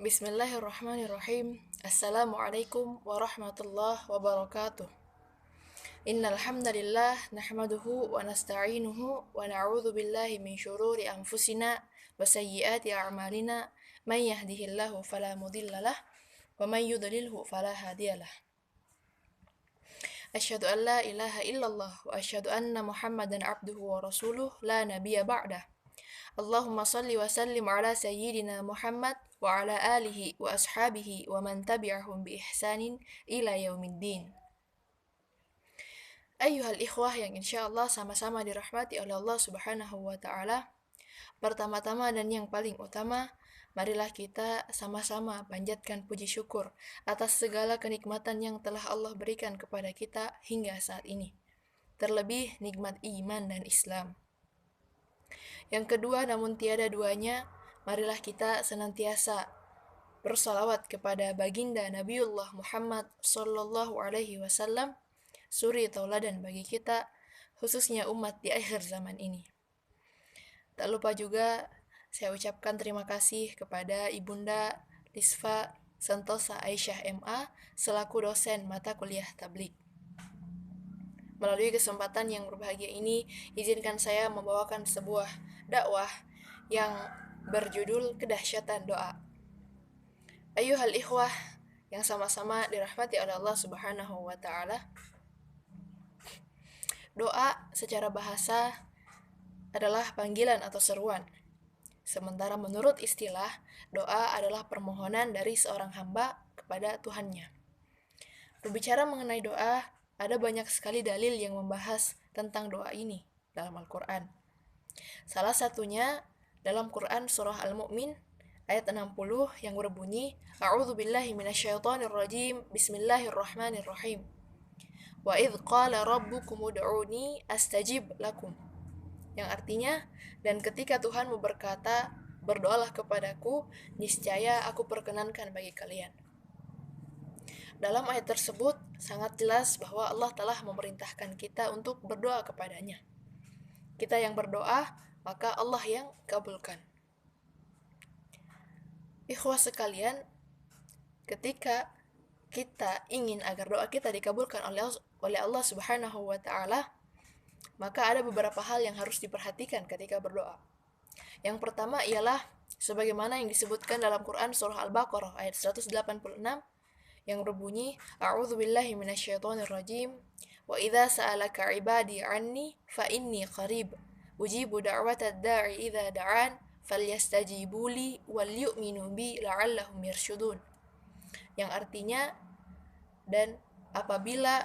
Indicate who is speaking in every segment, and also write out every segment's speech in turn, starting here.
Speaker 1: Bismillahirrahmanirrahim. Assalamualaikum warahmatullahi wabarakatuh. Innal hamdalillah nahmaduhu wa nasta'inuhu wa na'udzu billahi min syururi anfusina wa sayyiati a'malina. May yahdihillahu fala mudhillalah wa may yudlilhu fala hadiyalah. Asyhadu an la ilaha illallah wa asyhadu anna Muhammadan abduhu wa rasuluh la nabiyya ba'dah. Allahumma salli wa sallim ala sayyidina Muhammad wa ala alihi wa ashabihi wa man tabi'ahum bi ihsanin ila yaumiddin. Ayyuhal ikhwah yang insyaallah sama-sama dirahmati oleh Allah Subhanahu wa taala. Pertama-tama dan yang paling utama, marilah kita sama-sama panjatkan puji syukur atas segala kenikmatan yang telah Allah berikan kepada kita hingga saat ini. Terlebih nikmat iman dan Islam. Yang kedua, namun tiada duanya, marilah kita senantiasa bersalawat kepada baginda Nabiullah Muhammad sallallahu alaihi wasallam, suri tauladan bagi kita, khususnya umat di akhir zaman ini. Tak lupa juga saya ucapkan terima kasih kepada Ibunda Lisfa Santosa Aisyah MA selaku dosen mata kuliah tablik. Melalui kesempatan yang berbahagia ini, izinkan saya membawakan sebuah dakwah yang berjudul Kedahsyatan Doa. Ayyuhal ikhwah yang sama-sama dirahmati oleh Allah Subhanahu wa taala. Doa secara bahasa adalah panggilan atau seruan. Sementara menurut istilah, doa adalah permohonan dari seorang hamba kepada Tuhannya. Berbicara mengenai doa, ada banyak sekali dalil yang membahas tentang doa ini dalam Al-Quran. Salah satunya dalam Quran surah Al-Mu'min ayat 60 yang berbunyi, A'udzu billahi minasyaitonir rajim, Bismillahirrahmanirrahim. Wa idz qala rabbukum ud'uni astajib lakum. Yang artinya, dan ketika Tuhanmu berkata, berdoalah kepadaku, niscaya aku perkenankan bagi kalian. Dalam ayat tersebut sangat jelas bahwa Allah telah memerintahkan kita untuk berdoa kepadanya. Kita yang berdoa, maka Allah yang kabulkan. Ikhwah sekalian, ketika kita ingin agar doa kita dikabulkan oleh Allah Subhanahu wa taala, maka ada beberapa hal yang harus diperhatikan ketika berdoa. Yang pertama ialah sebagaimana yang disebutkan dalam Quran surah Al-Baqarah ayat 186 yang berbunyi, A'udzu billahi minasyaitonir rajim, wa idza sa'alaka 'ibadi 'anni fa inni qarib ujibu da'watad da'i idza da'an falyastajibu li wal yu'minu bi la'allahum yarshudun. Yang artinya, dan apabila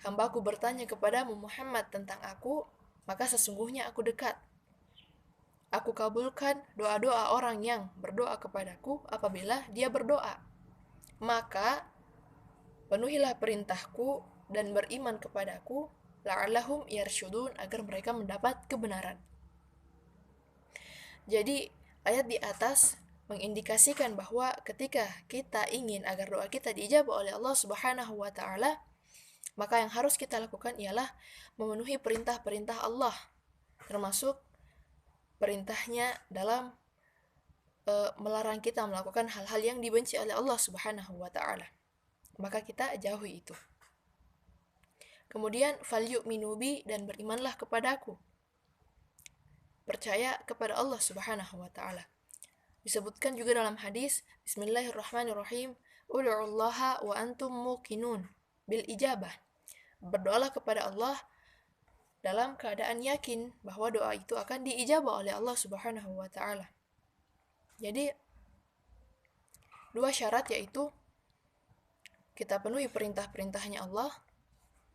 Speaker 1: hambaku bertanya kepadamu Muhammad tentang aku, maka sesungguhnya aku dekat. Aku kabulkan doa-doa orang yang berdoa kepadaku apabila dia berdoa. Maka penuhilah perintahku dan beriman kepadaku, la'allahum yarshudun, agar mereka mendapat kebenaran. Jadi ayat di atas mengindikasikan bahwa ketika kita ingin agar doa kita diijabah oleh Allah Subhanahu wa taala, maka yang harus kita lakukan ialah memenuhi perintah-perintah Allah, termasuk perintahnya dalam melarang kita melakukan hal-hal yang dibenci oleh Allah Subhanahu wa taala. Maka kita jauhi itu. Kemudian falyu'minu bi, dan berimanlah kepadaku. Percaya kepada Allah Subhanahu wa taala. Disebutkan juga dalam hadis, Bismillahirrahmanirrahim, Ud'ullaha wa antum muqinun bil ijabah. Berdoalah kepada Allah dalam keadaan yakin bahwa doa itu akan diijabah oleh Allah Subhanahu wa taala. Jadi dua syarat, yaitu kita penuhi perintah-perintahnya Allah,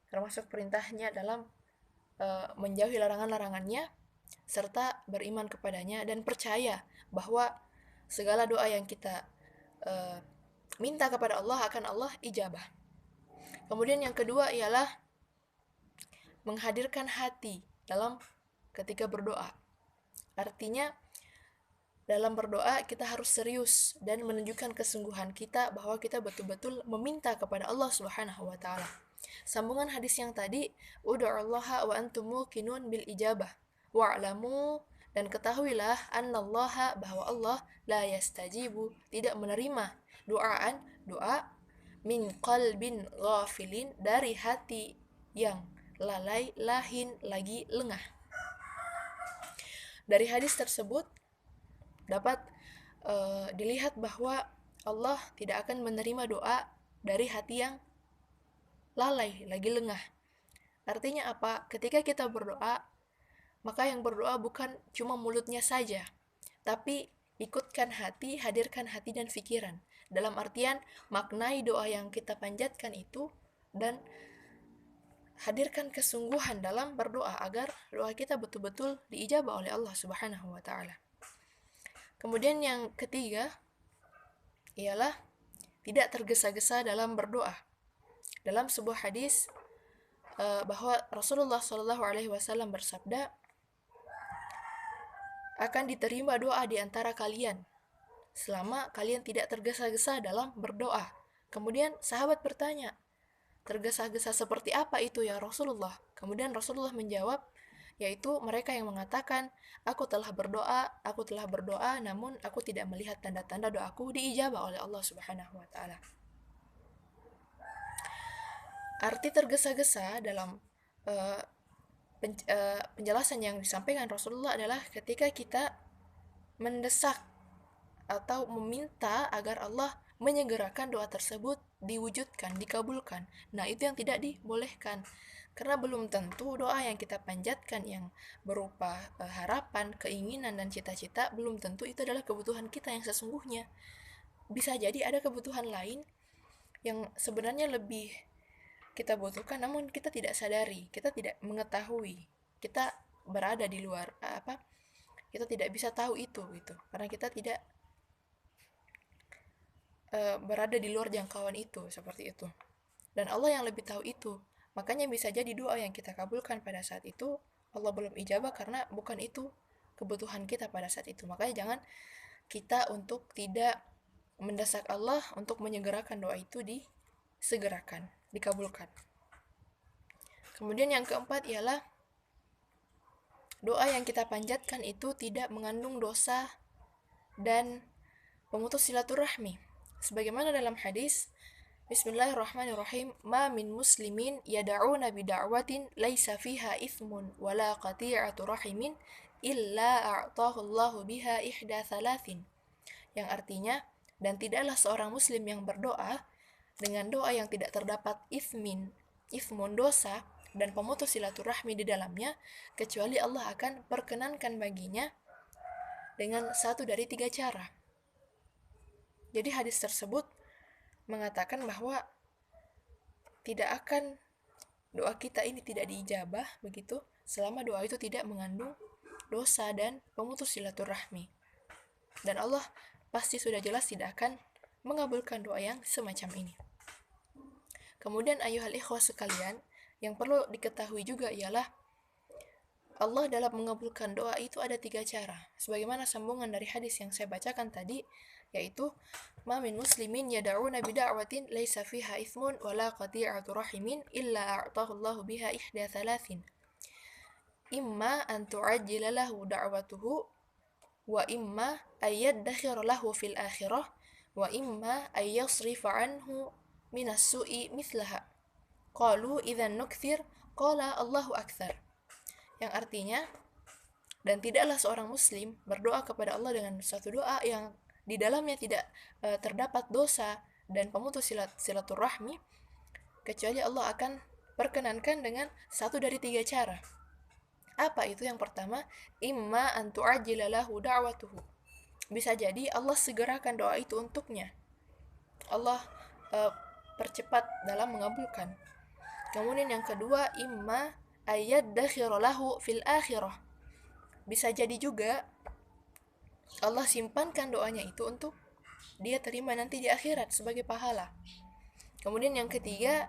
Speaker 1: termasuk perintahnya dalam menjauhi larangan-larangannya, serta beriman kepadanya dan percaya bahwa segala doa yang kita minta kepada Allah akan Allah ijabah. Kemudian yang kedua ialah menghadirkan hati dalam ketika berdoa. Artinya dalam berdoa kita harus serius dan menunjukkan kesungguhan kita bahwa kita betul-betul meminta kepada Allah Subhanahu wa taala. Sambungan hadis yang tadi, Ud'ullaha wa antum muqinun bil ijabah wa'lamu Dan ketahuilah annallaha, bahwa Allah la yastajibu, tidak menerima doa min qalbin ghafilin, dari hati yang lalai, lahin, lagi lengah. Dari hadis tersebut dapat dilihat bahwa Allah tidak akan menerima doa dari hati yang lalai, lagi lengah. Artinya apa? Ketika kita berdoa, maka yang berdoa bukan cuma mulutnya saja, tapi ikutkan hati, hadirkan hati dan pikiran. Dalam artian, maknai doa yang kita panjatkan itu, dan hadirkan kesungguhan dalam berdoa agar doa kita betul-betul diijabah oleh Allah Subhanahu wa taala. Kemudian yang ketiga ialah tidak tergesa-gesa dalam berdoa. Dalam sebuah hadis bahwa Rasulullah Shallallahu alaihi wasallam bersabda, akan diterima doa di antara kalian selama kalian tidak tergesa-gesa dalam berdoa. Kemudian sahabat bertanya, tergesa-gesa seperti apa itu ya Rasulullah? Kemudian Rasulullah menjawab, yaitu mereka yang mengatakan, aku telah berdoa, namun aku tidak melihat tanda-tanda doaku diijabah oleh Allah Subhanahu wa taala. Arti tergesa-gesa dalam penjelasan yang disampaikan Rasulullah adalah ketika kita mendesak atau meminta agar Allah menyegerakan doa tersebut diwujudkan, dikabulkan. Nah, itu yang tidak dibolehkan. Karena belum tentu doa yang kita panjatkan yang berupa harapan, keinginan, dan cita-cita, belum tentu itu adalah kebutuhan kita yang sesungguhnya. Bisa jadi ada kebutuhan lain yang sebenarnya lebih kita butuhkan, namun kita tidak sadari, kita tidak mengetahui, kita berada di luar kita tidak bisa tahu itu gitu, karena kita tidak berada di luar jangkauan itu, seperti itu. Dan Allah yang lebih tahu itu. Makanya bisa jadi doa yang kita kabulkan pada saat itu Allah belum ijabah karena bukan itu kebutuhan kita pada saat itu. Makanya jangan kita untuk tidak mendesak Allah untuk menyegerakan doa itu disegerakan, dikabulkan. Kemudian yang keempat ialah doa yang kita panjatkan itu tidak mengandung dosa dan pemutus silaturahmi. Sebagaimana dalam hadis, Bismillahirrahmanirrahim, ma min muslimin yad'una bida'watin laisa fiha ithmun wala qati'atu rahimin illa a'tahu Allahu biha ihda thalathin. Yang artinya, dan tidaklah seorang muslim yang berdoa dengan doa yang tidak terdapat ithmun dosa dan pemutus silaturahmi di dalamnya, kecuali Allah akan perkenankan baginya dengan satu dari 3 cara. Jadi hadis tersebut mengatakan bahwa tidak akan doa kita ini tidak diijabah begitu selama doa itu tidak mengandung dosa dan pemutus silaturahmi. Dan Allah pasti sudah jelas tidak akan mengabulkan doa yang semacam ini. Kemudian ayuhal ikhwah sekalian, yang perlu diketahui juga ialah Allah dalam mengabulkan doa itu ada 3 cara. Sebagaimana sambungan dari hadis yang saya bacakan tadi, yaitu ma min muslimin yad'una bida'watin laisa fiha ithmun wala qati'atu rahimin illa a'tahu Allahu biha ihda thalathin. Imma an tu'ajjila lahu da'watuhu wa imma ayyadakhira lahu fil akhirah wa imma ayyasrifa anhu minas su'i mithlaha. Qalu idhan nukthir, qala Allahu akthar. Yang artinya, dan tidaklah seorang muslim berdoa kepada Allah dengan suatu doa yang di dalamnya tidak terdapat dosa dan pemutus silaturahmi, kecuali Allah akan perkenankan dengan satu dari 3 cara. Apa itu? Yang pertama, imma an tu'ajjila lahu da'watuhu. Bisa jadi Allah segerakan doa itu untuknya. Allah percepat dalam mengabulkan. Kemudian yang kedua, imma ayyadakhira lahu fil akhirah. Bisa jadi juga Allah simpankan doanya itu untuk dia terima nanti di akhirat sebagai pahala. Kemudian yang ketiga,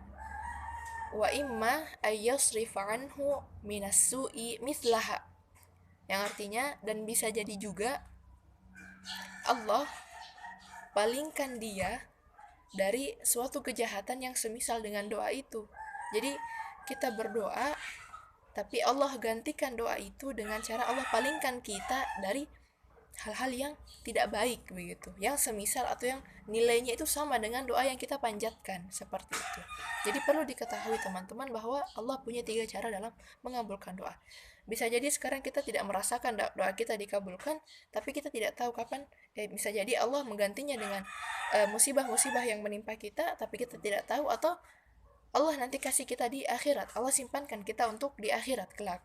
Speaker 1: wa imma ayyasrifa anhu minas su'i mithlaha. Yang artinya, dan bisa jadi juga Allah palingkan dia dari suatu kejahatan yang semisal dengan doa itu. Jadi kita berdoa tapi Allah gantikan doa itu dengan cara Allah palingkan kita dari hal-hal yang tidak baik begitu, yang semisal atau yang nilainya itu sama dengan doa yang kita panjatkan, seperti itu. Jadi perlu diketahui teman-teman bahwa Allah punya 3 cara dalam mengabulkan doa. Bisa jadi sekarang kita tidak merasakan doa kita dikabulkan, tapi kita tidak tahu kapan, bisa jadi Allah menggantinya dengan musibah-musibah yang menimpa kita, tapi kita tidak tahu, atau Allah nanti kasih kita di akhirat, Allah simpankan kita untuk di akhirat kelak.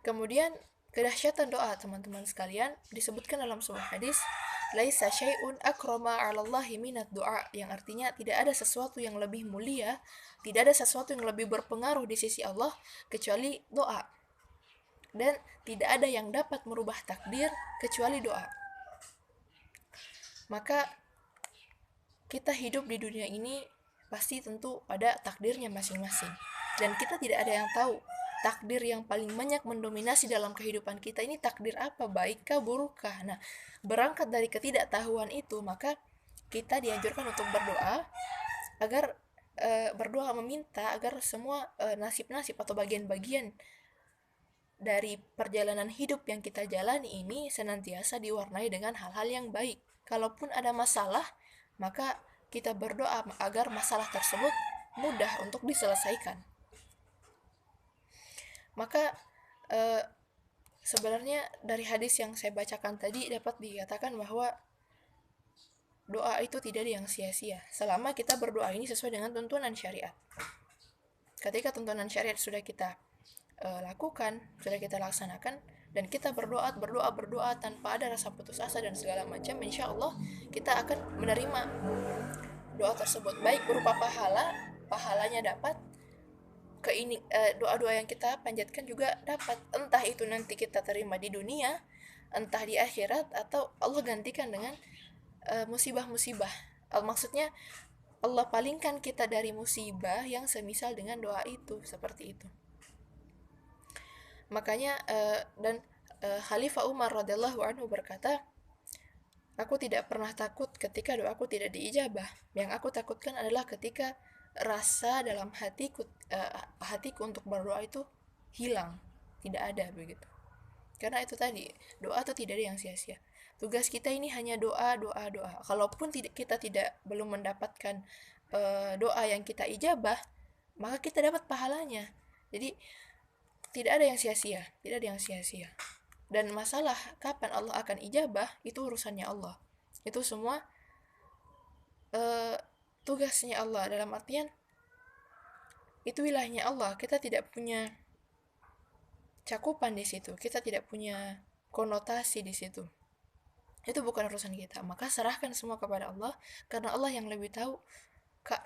Speaker 1: Kemudian kedahsyatan doa teman-teman sekalian disebutkan dalam sebuah hadis, laisa syai'un akrama 'alallahi minad du'a, yang artinya tidak ada sesuatu yang lebih mulia, tidak ada sesuatu yang lebih berpengaruh di sisi Allah kecuali doa. Dan tidak ada yang dapat merubah takdir kecuali doa. Maka kita hidup di dunia ini pasti tentu ada takdirnya masing-masing. Dan kita tidak ada yang tahu takdir yang paling banyak mendominasi dalam kehidupan kita ini takdir apa, baikkah, burukkah. Nah, berangkat dari ketidaktahuan itu, maka kita dianjurkan untuk berdoa agar berdoa meminta agar semua nasib-nasib atau bagian-bagian dari perjalanan hidup yang kita jalani ini senantiasa diwarnai dengan hal-hal yang baik. Kalaupun ada masalah, maka kita berdoa agar masalah tersebut mudah untuk diselesaikan. Maka sebenarnya dari hadis yang saya bacakan tadi dapat dikatakan bahwa doa itu tidak ada yang sia-sia selama kita berdoa ini sesuai dengan tuntunan syariat. Ketika tuntunan syariat sudah kita lakukan, sudah kita laksanakan, dan kita berdoa tanpa ada rasa putus asa dan segala macam, insya Allah kita akan menerima doa tersebut, baik berupa pahalanya dapat, doa-doa yang kita panjatkan juga dapat, entah itu nanti kita terima di dunia, entah di akhirat, atau Allah gantikan dengan musibah-musibah. Maksudnya Allah palingkan kita dari musibah yang semisal dengan doa itu, seperti itu. Makanya Khalifah Umar radhiyallahu anhu berkata, aku tidak pernah takut ketika doaku tidak diijabah. Yang aku takutkan adalah ketika rasa dalam hatiku untuk berdoa itu hilang, tidak ada begitu. Karena itu tadi, doa itu tidak ada yang sia-sia. Tugas kita ini hanya doa. Kalaupun kita belum mendapatkan doa yang kita ijabah, maka kita dapat pahalanya. Jadi tidak ada yang sia-sia. Dan masalah kapan Allah akan ijabah itu urusannya Allah. Itu semua tugasnya Allah, dalam artian itu wilayahnya Allah. Kita tidak punya cakupan di situ, kita tidak punya konotasi di situ. Itu bukan urusan kita. Maka serahkan semua kepada Allah, karena Allah yang lebih tahu.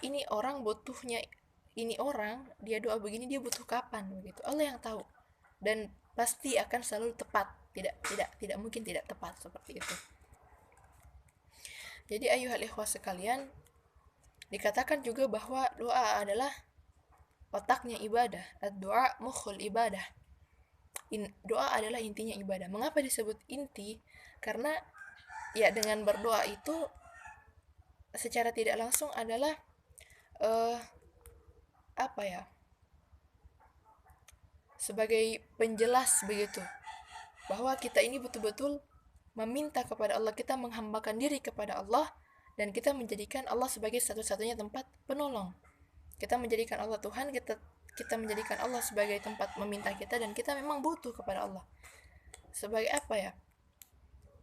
Speaker 1: Ini orang butuhnya, ini orang dia doa begini dia butuh kapan begitu. Allah yang tahu. Dan pasti akan selalu tepat. Tidak mungkin tidak tepat, seperti itu. Jadi ayuhal ikhwah sekalian, dikatakan juga bahwa doa adalah otaknya ibadah. Ad-du'a mukhul ibadah. Doa adalah intinya ibadah. Mengapa disebut inti? Karena ya dengan berdoa itu secara tidak langsung adalah sebagai penjelas begitu, bahwa kita ini betul-betul meminta kepada Allah, kita menghambakan diri kepada Allah, dan kita menjadikan Allah sebagai satu-satunya tempat penolong. Kita menjadikan Allah Tuhan, kita menjadikan Allah sebagai tempat meminta kita, dan kita memang butuh kepada Allah. Sebagai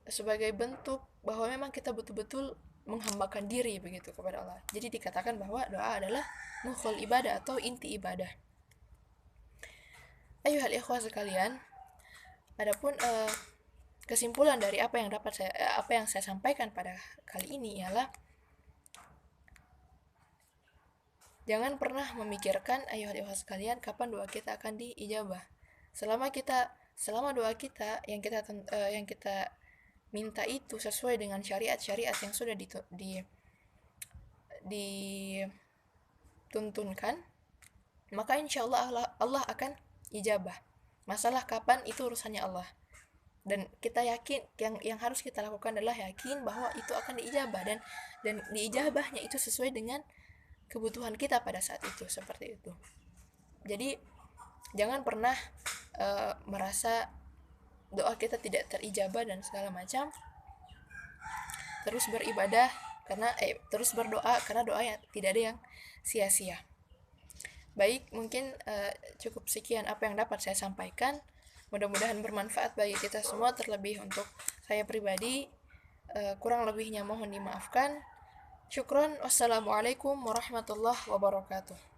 Speaker 1: sebagai bentuk bahwa memang kita betul-betul menghambakan diri begitu kepada Allah. Jadi dikatakan bahwa doa adalah mukhul ibadah atau inti ibadah. Ayuhal ikhwah sekalian, adapun kesimpulan dari apa yang saya sampaikan pada kali ini ialah jangan pernah memikirkan ayuhal ikhwah sekalian kapan doa kita akan diijabah. Selama doa kita yang kita minta itu sesuai dengan syariat-syariat yang sudah dituntunkan, maka insya Allah akan ijabah. Masalah kapan itu urusannya Allah. Dan kita yakin, yang harus kita lakukan adalah yakin bahwa itu akan diijabah, dan diijabahnya itu sesuai dengan kebutuhan kita pada saat itu, seperti itu. Jadi Jangan pernah merasa doa kita tidak terijabah dan segala macam. Terus beribadah karena terus berdoa karena doa yang tidak ada yang sia-sia. Baik, mungkin cukup sekian apa yang dapat saya sampaikan. Mudah-mudahan bermanfaat bagi kita semua, terlebih untuk saya pribadi. Kurang lebihnya mohon dimaafkan. Syukron. Wassalamualaikum warahmatullahi wabarakatuh.